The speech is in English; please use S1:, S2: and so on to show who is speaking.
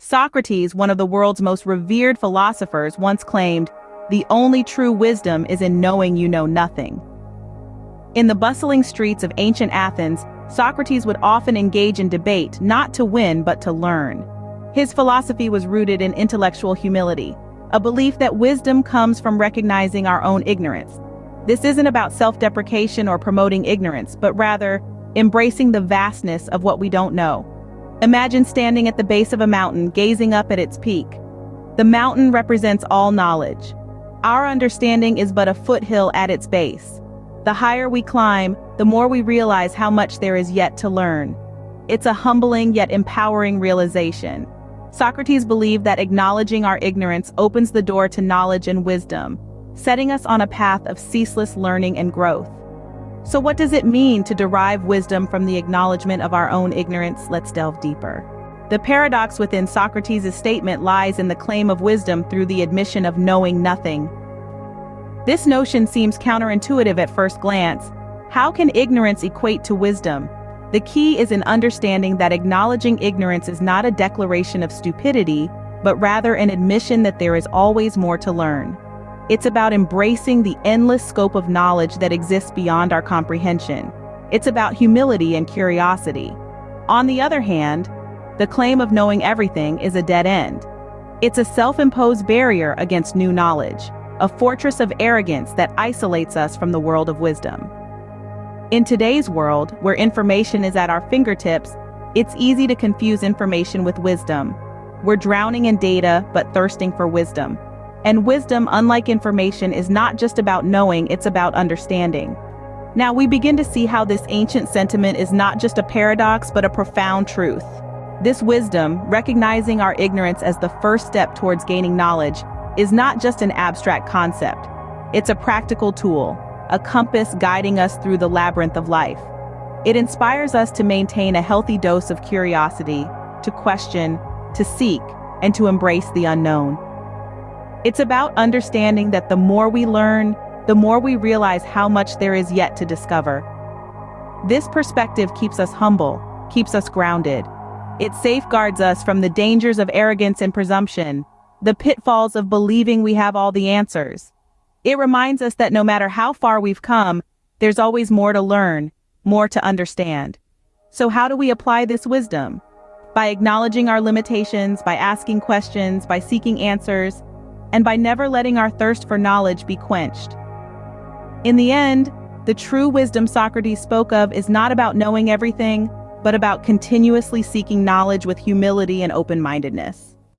S1: Socrates, one of the world's most revered philosophers, once claimed, "The only true wisdom is in knowing you know nothing." In the bustling streets of ancient Athens, Socrates would often engage in debate, not to win but to learn. His philosophy was rooted in intellectual humility, a belief that wisdom comes from recognizing our own ignorance. This isn't about self-deprecation or promoting ignorance, but rather embracing the vastness of what we don't know. Imagine standing at the base of a mountain, gazing up at its peak. The mountain represents all knowledge. Our understanding is but a foothill at its base. The higher we climb, the more we realize how much there is yet to learn. It's a humbling yet empowering realization. Socrates believed that acknowledging our ignorance opens the door to knowledge and wisdom, setting us on a path of ceaseless learning and growth. So what does it mean to derive wisdom from the acknowledgement of our own ignorance? Let's delve deeper. The paradox within Socrates' statement lies in the claim of wisdom through the admission of knowing nothing. This notion seems counterintuitive at first glance. How can ignorance equate to wisdom? The key is in understanding that acknowledging ignorance is not a declaration of stupidity, but rather an admission that there is always more to learn. It's about embracing the endless scope of knowledge that exists beyond our comprehension. It's about humility and curiosity. On the other hand, the claim of knowing everything is a dead end. It's a self-imposed barrier against new knowledge, a fortress of arrogance that isolates us from the world of wisdom. In today's world, where information is at our fingertips, it's easy to confuse information with wisdom. We're drowning in data, but thirsting for wisdom. And wisdom, unlike information, is not just about knowing, it's about understanding. Now we begin to see how this ancient sentiment is not just a paradox, but a profound truth. This wisdom, recognizing our ignorance as the first step towards gaining knowledge, is not just an abstract concept. It's a practical tool, a compass guiding us through the labyrinth of life. It inspires us to maintain a healthy dose of curiosity, to question, to seek, and to embrace the unknown. It's about understanding that the more we learn, the more we realize how much there is yet to discover. This perspective keeps us humble, keeps us grounded. It safeguards us from the dangers of arrogance and presumption, the pitfalls of believing we have all the answers. It reminds us that no matter how far we've come, there's always more to learn, more to understand. So how do we apply this wisdom? By acknowledging our limitations, by asking questions, by seeking answers, and by never letting our thirst for knowledge be quenched. In the end, the true wisdom Socrates spoke of is not about knowing everything, but about continuously seeking knowledge with humility and open-mindedness.